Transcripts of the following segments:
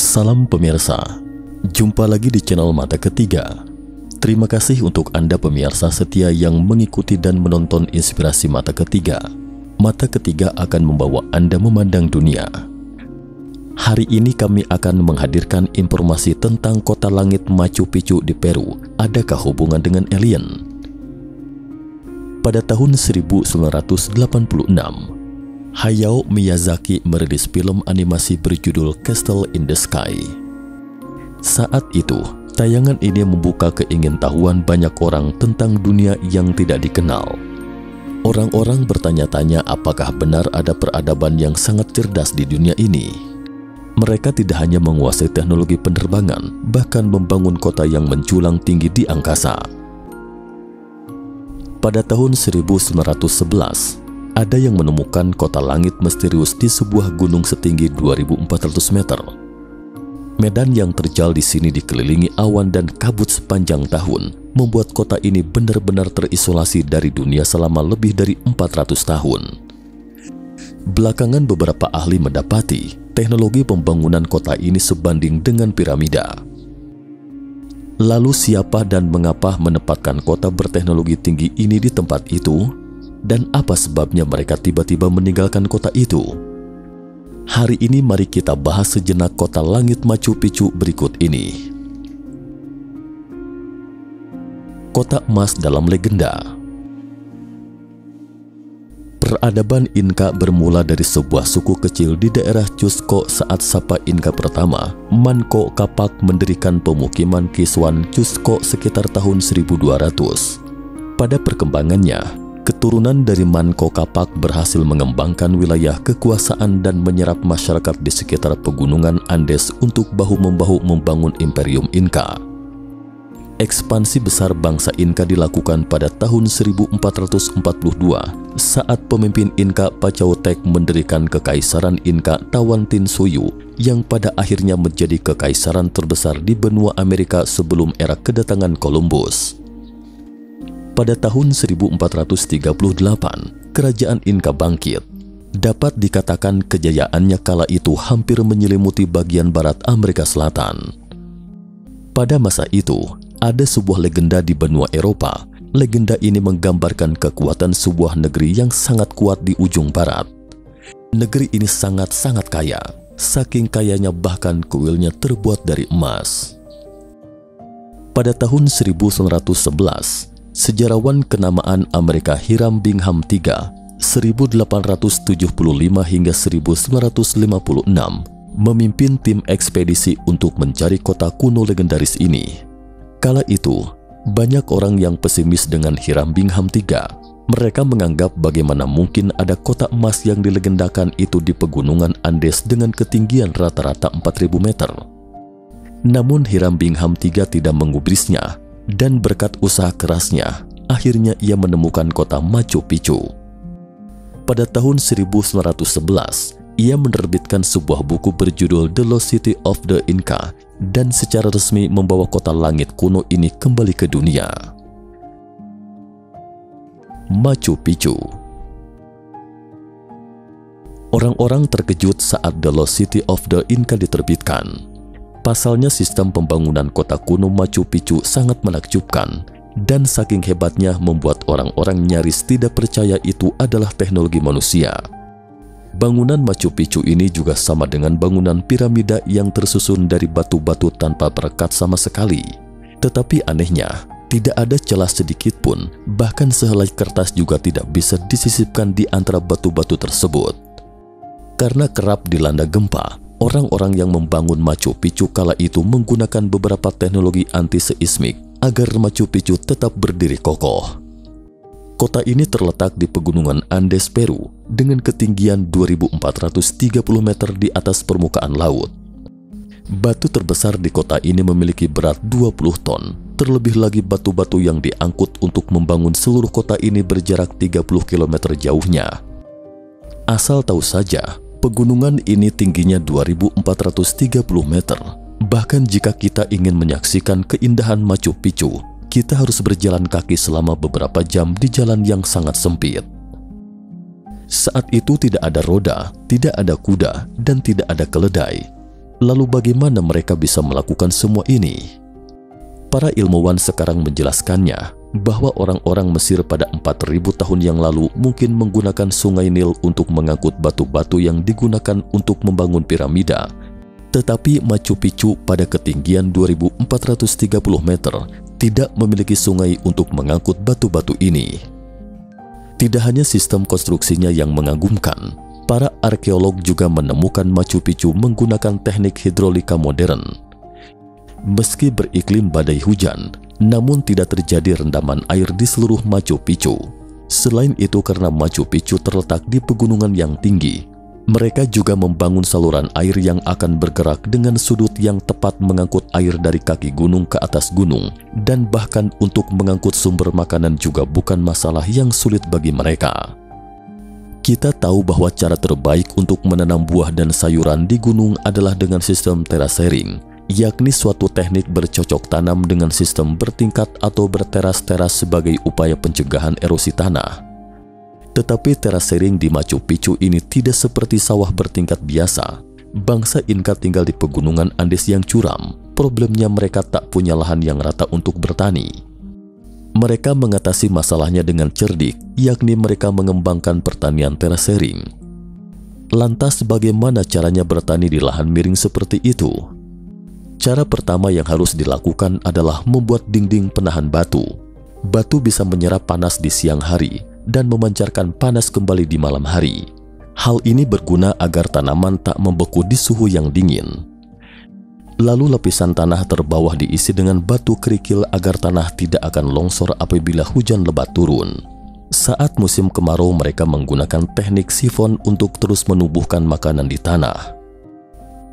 Salam pemirsa, jumpa lagi di channel Mata Ketiga. Terima kasih untuk Anda pemirsa setia yang mengikuti dan menonton inspirasi Mata Ketiga. Mata Ketiga akan membawa Anda memandang dunia. Hari ini kami akan menghadirkan informasi tentang kota langit Machu Picchu di Peru. Adakah hubungan dengan alien? Pada tahun 1986, Hayao Miyazaki merilis film animasi berjudul Castle in the Sky. Saat itu, tayangan ini membuka keingintahuan banyak orang tentang dunia yang tidak dikenal. Orang-orang bertanya-tanya apakah benar ada peradaban yang sangat cerdas di dunia ini. Mereka tidak hanya menguasai teknologi penerbangan, bahkan membangun kota yang menjulang tinggi di angkasa. Pada tahun 1911, ada yang menemukan kota langit misterius di sebuah gunung setinggi 2.400 meter. Medan yang terjal di sini dikelilingi awan dan kabut sepanjang tahun, membuat kota ini benar-benar terisolasi dari dunia selama lebih dari 400 tahun. Belakangan beberapa ahli mendapati teknologi pembangunan kota ini sebanding dengan piramida. Lalu siapa dan mengapa menempatkan kota berteknologi tinggi ini di tempat itu? Dan apa sebabnya mereka tiba-tiba meninggalkan kota itu? Hari ini mari kita bahas sejenak kota langit Machu Picchu berikut ini. Kota emas dalam legenda. Peradaban Inka bermula dari sebuah suku kecil di daerah Cusco saat Sapa Inka pertama, Manco Capac, mendirikan pemukiman Kiswan Cusco sekitar tahun 1200. Pada perkembangannya, keturunan dari Manco Capac berhasil mengembangkan wilayah kekuasaan dan menyerap masyarakat di sekitar pegunungan Andes untuk bahu-membahu membangun Imperium Inka. Ekspansi besar bangsa Inka dilakukan pada tahun 1442 saat pemimpin Inka Pachautek mendirikan Kekaisaran Inka Tawantinsuyu yang pada akhirnya menjadi kekaisaran terbesar di benua Amerika sebelum era kedatangan Columbus. Pada tahun 1438, kerajaan Inka bangkit. Dapat dikatakan kejayaannya kala itu hampir menyelimuti bagian barat Amerika Selatan. Pada masa itu, ada sebuah legenda di benua Eropa. Legenda ini menggambarkan kekuatan sebuah negeri yang sangat kuat di ujung barat. Negeri ini sangat-sangat kaya. Saking kayanya bahkan kuilnya terbuat dari emas. Pada tahun 1911, sejarawan kenamaan Amerika Hiram Bingham III 1875 hingga 1956 memimpin tim ekspedisi untuk mencari kota kuno legendaris ini. Kala itu, banyak orang yang pesimis dengan Hiram Bingham III. Mereka menganggap bagaimana mungkin ada kota emas yang dilegendakan itu di pegunungan Andes dengan ketinggian rata-rata 4.000 meter. Namun Hiram Bingham III tidak mengubrisnya. Dan berkat usaha kerasnya, akhirnya ia menemukan kota Machu Picchu. Pada tahun 1911, ia menerbitkan sebuah buku berjudul The Lost City of the Inca dan secara resmi membawa kota langit kuno ini kembali ke dunia. Machu Picchu. Orang-orang terkejut saat The Lost City of the Inca diterbitkan. Pasalnya sistem pembangunan kota kuno Machu Picchu sangat menakjubkan dan saking hebatnya membuat orang-orang nyaris tidak percaya itu adalah teknologi manusia. Bangunan Machu Picchu ini juga sama dengan bangunan piramida yang tersusun dari batu-batu tanpa perekat sama sekali. Tetapi anehnya, tidak ada celah sedikit pun, bahkan sehelai kertas juga tidak bisa disisipkan di antara batu-batu tersebut. Karena kerap dilanda gempa, orang-orang yang membangun Machu Picchu kala itu menggunakan beberapa teknologi anti-seismik agar Machu Picchu tetap berdiri kokoh. Kota ini terletak di pegunungan Andes, Peru, dengan ketinggian 2.430 meter di atas permukaan laut. Batu terbesar di kota ini memiliki berat 20 ton. Terlebih lagi batu-batu yang diangkut untuk membangun seluruh kota ini berjarak 30 km jauhnya. Asal tahu saja, pegunungan ini tingginya 2.430 meter. Bahkan jika kita ingin menyaksikan keindahan Machu Picchu, kita harus berjalan kaki selama beberapa jam di jalan yang sangat sempit. Saat itu tidak ada roda, tidak ada kuda, dan tidak ada keledai. Lalu bagaimana mereka bisa melakukan semua ini? Para ilmuwan sekarang menjelaskannya bahwa orang-orang Mesir pada 4000 tahun yang lalu mungkin menggunakan sungai Nil untuk mengangkut batu-batu yang digunakan untuk membangun piramida. Tetapi Machu Picchu pada ketinggian 2430 meter tidak memiliki sungai untuk mengangkut batu-batu ini. Tidak hanya sistem konstruksinya yang mengagumkan, para arkeolog juga menemukan Machu Picchu menggunakan teknik hidrolika modern. Meski beriklim badai hujan, namun tidak terjadi rendaman air di seluruh Machu Picchu. Selain itu, karena Machu Picchu terletak di pegunungan yang tinggi, mereka juga membangun saluran air yang akan bergerak dengan sudut yang tepat mengangkut air dari kaki gunung ke atas gunung, dan bahkan untuk mengangkut sumber makanan juga bukan masalah yang sulit bagi mereka. Kita tahu bahwa cara terbaik untuk menanam buah dan sayuran di gunung adalah dengan sistem terasering, yakni suatu teknik bercocok tanam dengan sistem bertingkat atau berteras-teras sebagai upaya pencegahan erosi tanah. Tetapi terasering di Machu Picchu ini tidak seperti sawah bertingkat biasa. Bangsa Inka tinggal di pegunungan Andes yang curam. Problemnya mereka tak punya lahan yang rata untuk bertani. Mereka mengatasi masalahnya dengan cerdik, yakni mereka mengembangkan pertanian terasering. Lantas bagaimana caranya bertani di lahan miring seperti itu? Cara pertama yang harus dilakukan adalah membuat dinding penahan batu. Batu bisa menyerap panas di siang hari dan memancarkan panas kembali di malam hari. Hal ini berguna agar tanaman tak membeku di suhu yang dingin. Lalu lapisan tanah terbawah diisi dengan batu kerikil agar tanah tidak akan longsor apabila hujan lebat turun. Saat musim kemarau, mereka menggunakan teknik sifon untuk terus menumbuhkan makanan di tanah.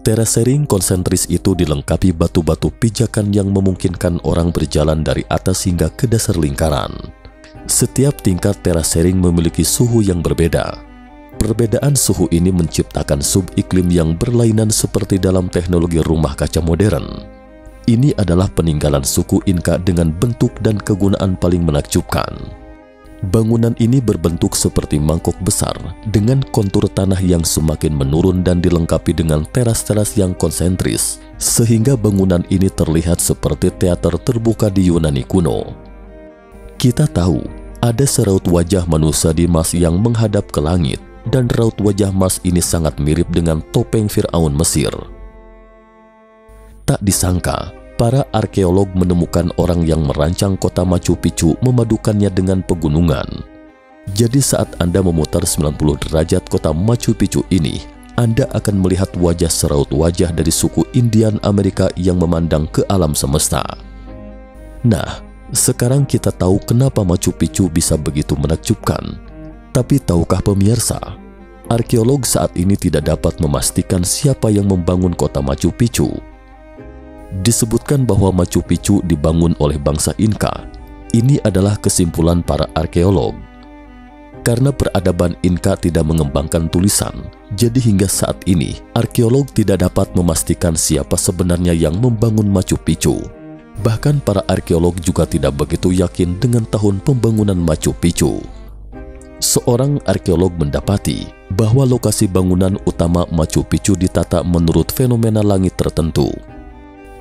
Terasering konsentris itu dilengkapi batu-batu pijakan yang memungkinkan orang berjalan dari atas hingga ke dasar lingkaran. Setiap tingkat terasering memiliki suhu yang berbeda. Perbedaan suhu ini menciptakan subiklim yang berlainan seperti dalam teknologi rumah kaca modern. Ini adalah peninggalan suku Inka dengan bentuk dan kegunaan paling menakjubkan. Bangunan ini berbentuk seperti mangkok besar dengan kontur tanah yang semakin menurun dan dilengkapi dengan teras-teras yang konsentris, sehingga bangunan ini terlihat seperti teater terbuka di Yunani kuno. Kita tahu ada seraut wajah manusia di Mars yang menghadap ke langit, dan raut wajah Mars ini sangat mirip dengan topeng Firaun Mesir. Tak disangka, para arkeolog menemukan orang yang merancang kota Machu Picchu memadukannya dengan pegunungan. Jadi saat Anda memutar 90 derajat kota Machu Picchu ini, Anda akan melihat wajah seraut wajah dari suku Indian Amerika yang memandang ke alam semesta. Nah, sekarang kita tahu kenapa Machu Picchu bisa begitu menakjubkan. Tapi tahukah pemirsa, arkeolog saat ini tidak dapat memastikan siapa yang membangun kota Machu Picchu. Disebutkan bahwa Machu Picchu dibangun oleh bangsa Inka. Ini adalah kesimpulan para arkeolog. Karena peradaban Inka tidak mengembangkan tulisan, jadi hingga saat ini arkeolog tidak dapat memastikan siapa sebenarnya yang membangun Machu Picchu. Bahkan para arkeolog juga tidak begitu yakin dengan tahun pembangunan Machu Picchu. Seorang arkeolog mendapati bahwa lokasi bangunan utama Machu Picchu ditata menurut fenomena langit tertentu.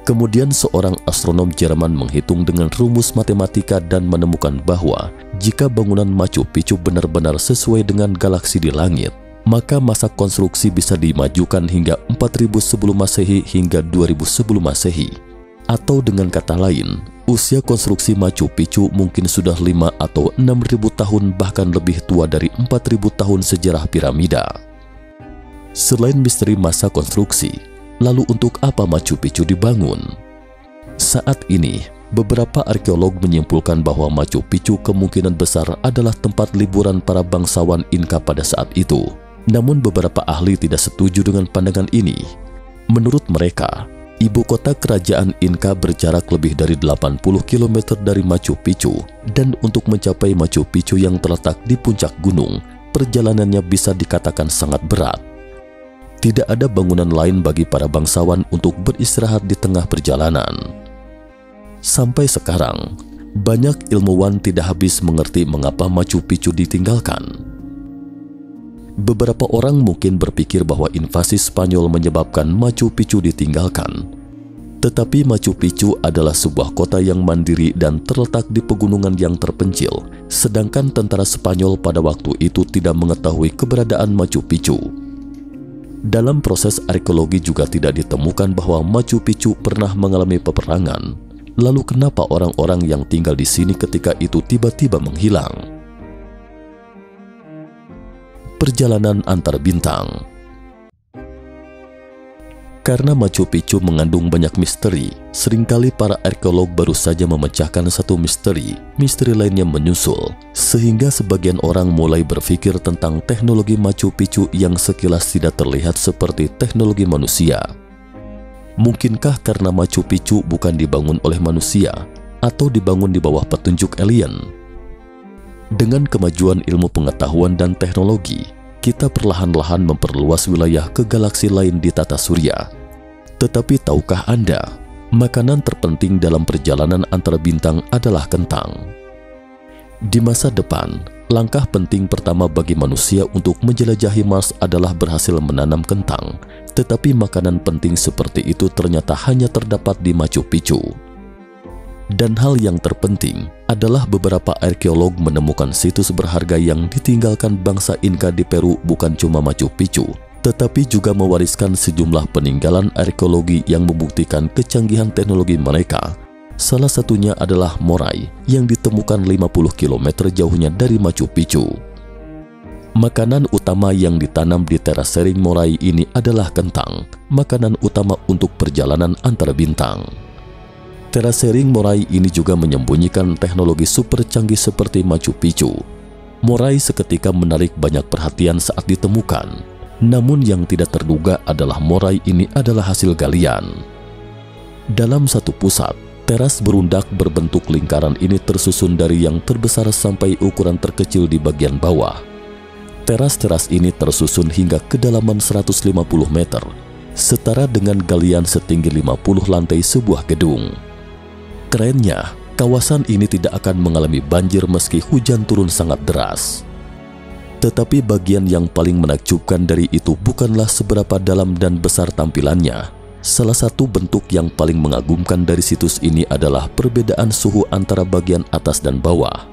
Kemudian seorang astronom Jerman menghitung dengan rumus matematika dan menemukan bahwa jika bangunan Machu Picchu benar-benar sesuai dengan galaksi di langit, maka masa konstruksi bisa dimajukan hingga 4000 sebelum Masehi hingga 2000 sebelum Masehi. Atau dengan kata lain, usia konstruksi Machu Picchu mungkin sudah 5 atau 6000 tahun, bahkan lebih tua dari 4000 tahun sejarah piramida. Selain misteri masa konstruksi, lalu untuk apa Machu Picchu dibangun? Saat ini, beberapa arkeolog menyimpulkan bahwa Machu Picchu kemungkinan besar adalah tempat liburan para bangsawan Inka pada saat itu. Namun beberapa ahli tidak setuju dengan pandangan ini. Menurut mereka, ibu kota kerajaan Inka berjarak lebih dari 80 km dari Machu Picchu, dan untuk mencapai Machu Picchu yang terletak di puncak gunung, perjalanannya bisa dikatakan sangat berat. Tidak ada bangunan lain bagi para bangsawan untuk beristirahat di tengah perjalanan. Sampai sekarang, banyak ilmuwan tidak habis mengerti mengapa Machu Picchu ditinggalkan. Beberapa orang mungkin berpikir bahwa invasi Spanyol menyebabkan Machu Picchu ditinggalkan. Tetapi Machu Picchu adalah sebuah kota yang mandiri dan terletak di pegunungan yang terpencil, sedangkan tentara Spanyol pada waktu itu tidak mengetahui keberadaan Machu Picchu. Dalam proses arkeologi juga tidak ditemukan bahwa Machu Picchu pernah mengalami peperangan. Lalu kenapa orang-orang yang tinggal di sini ketika itu tiba-tiba menghilang? Perjalanan antar bintang. Karena Machu Picchu mengandung banyak misteri, seringkali para arkeolog baru saja memecahkan satu misteri lainnya menyusul, sehingga sebagian orang mulai berpikir tentang teknologi Machu Picchu yang sekilas tidak terlihat seperti teknologi manusia. Mungkinkah karena Machu Picchu bukan dibangun oleh manusia, atau dibangun di bawah petunjuk alien? Dengan kemajuan ilmu pengetahuan dan teknologi, kita perlahan-lahan memperluas wilayah ke galaksi lain di tata surya. Tetapi tahukah Anda, makanan terpenting dalam perjalanan antar bintang adalah kentang. Di masa depan, langkah penting pertama bagi manusia untuk menjelajahi Mars adalah berhasil menanam kentang. Tetapi makanan penting seperti itu ternyata hanya terdapat di Machu Picchu. Dan hal yang terpenting adalah beberapa arkeolog menemukan situs berharga yang ditinggalkan bangsa Inka di Peru, bukan cuma Machu Picchu, tetapi juga mewariskan sejumlah peninggalan arkeologi yang membuktikan kecanggihan teknologi mereka. Salah satunya adalah Morai yang ditemukan 50 km jauhnya dari Machu Picchu. Makanan utama yang ditanam di terasering Morai ini adalah kentang, makanan utama untuk perjalanan antar bintang. Terasering Morai ini juga menyembunyikan teknologi super canggih seperti Machu Picchu. Morai seketika menarik banyak perhatian saat ditemukan. Namun yang tidak terduga adalah Morai ini adalah hasil galian. Dalam satu pusat, teras berundak berbentuk lingkaran ini tersusun dari yang terbesar sampai ukuran terkecil di bagian bawah. Teras-teras ini tersusun hingga kedalaman 150 meter, setara dengan galian setinggi 50 lantai sebuah gedung. Kerennya, kawasan ini tidak akan mengalami banjir meski hujan turun sangat deras. Tetapi bagian yang paling menakjubkan dari itu bukanlah seberapa dalam dan besar tampilannya. Salah satu bentuk yang paling mengagumkan dari situs ini adalah perbedaan suhu antara bagian atas dan bawah.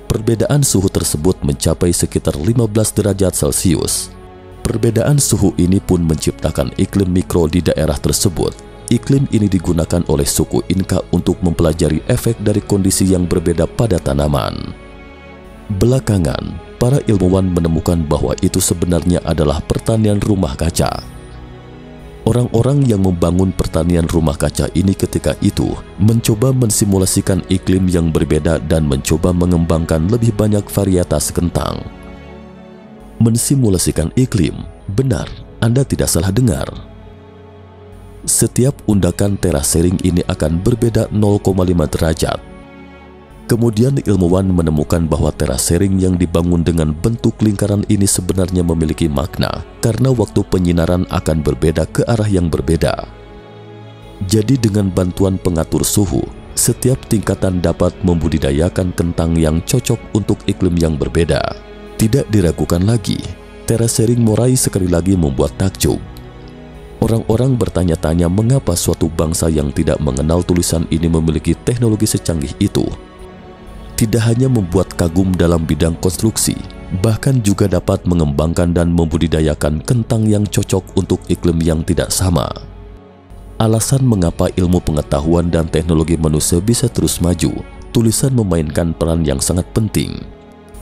Perbedaan suhu tersebut mencapai sekitar 15 derajat Celcius. Perbedaan suhu ini pun menciptakan iklim mikro di daerah tersebut. Iklim ini digunakan oleh suku Inka untuk mempelajari efek dari kondisi yang berbeda pada tanaman. Belakangan, para ilmuwan menemukan bahwa itu sebenarnya adalah pertanian rumah kaca. Orang-orang yang membangun pertanian rumah kaca ini ketika itu mencoba mensimulasikan iklim yang berbeda dan mencoba mengembangkan lebih banyak varietas kentang. Mensimulasikan iklim, benar, Anda tidak salah dengar. Setiap undakan terasering ini akan berbeda 0,5 derajat. Kemudian ilmuwan menemukan bahwa terasering yang dibangun dengan bentuk lingkaran ini sebenarnya memiliki makna karena waktu penyinaran akan berbeda ke arah yang berbeda. Jadi dengan bantuan pengatur suhu, setiap tingkatan dapat membudidayakan kentang yang cocok untuk iklim yang berbeda. Tidak diragukan lagi, terasering Morai sekali lagi membuat takjub. Orang-orang bertanya-tanya mengapa suatu bangsa yang tidak mengenal tulisan ini memiliki teknologi secanggih itu. Tidak hanya membuat kagum dalam bidang konstruksi, bahkan juga dapat mengembangkan dan membudidayakan kentang yang cocok untuk iklim yang tidak sama. Alasan mengapa ilmu pengetahuan dan teknologi manusia bisa terus maju, tulisan memainkan peran yang sangat penting.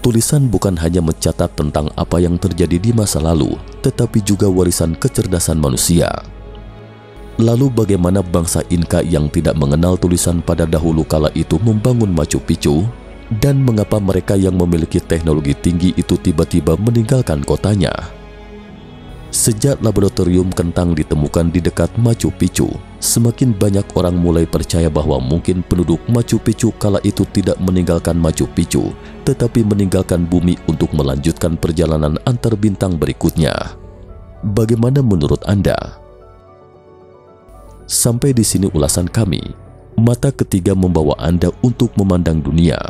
Tulisan bukan hanya mencatat tentang apa yang terjadi di masa lalu, tetapi juga warisan kecerdasan manusia. Lalu bagaimana bangsa Inka yang tidak mengenal tulisan pada dahulu kala itu membangun Machu Picchu? Dan mengapa mereka yang memiliki teknologi tinggi itu tiba-tiba meninggalkan kotanya? Sejak laboratorium kentang ditemukan di dekat Machu Picchu, semakin banyak orang mulai percaya bahwa mungkin penduduk Machu Picchu kala itu tidak meninggalkan Machu Picchu, tetapi meninggalkan bumi untuk melanjutkan perjalanan antar bintang berikutnya. Bagaimana menurut Anda? Sampai di sini ulasan kami. Mata ketiga membawa Anda untuk memandang dunia.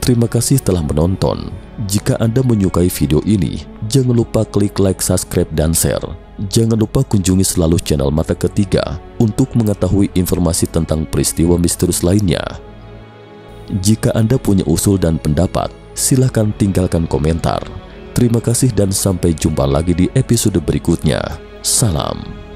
Terima kasih telah menonton. Jika Anda menyukai video ini, jangan lupa klik like, subscribe, dan share. Jangan lupa kunjungi selalu channel Mata Ketiga untuk mengetahui informasi tentang peristiwa misterius lainnya. Jika Anda punya usul dan pendapat, silakan tinggalkan komentar. Terima kasih dan sampai jumpa lagi di episode berikutnya. Salam.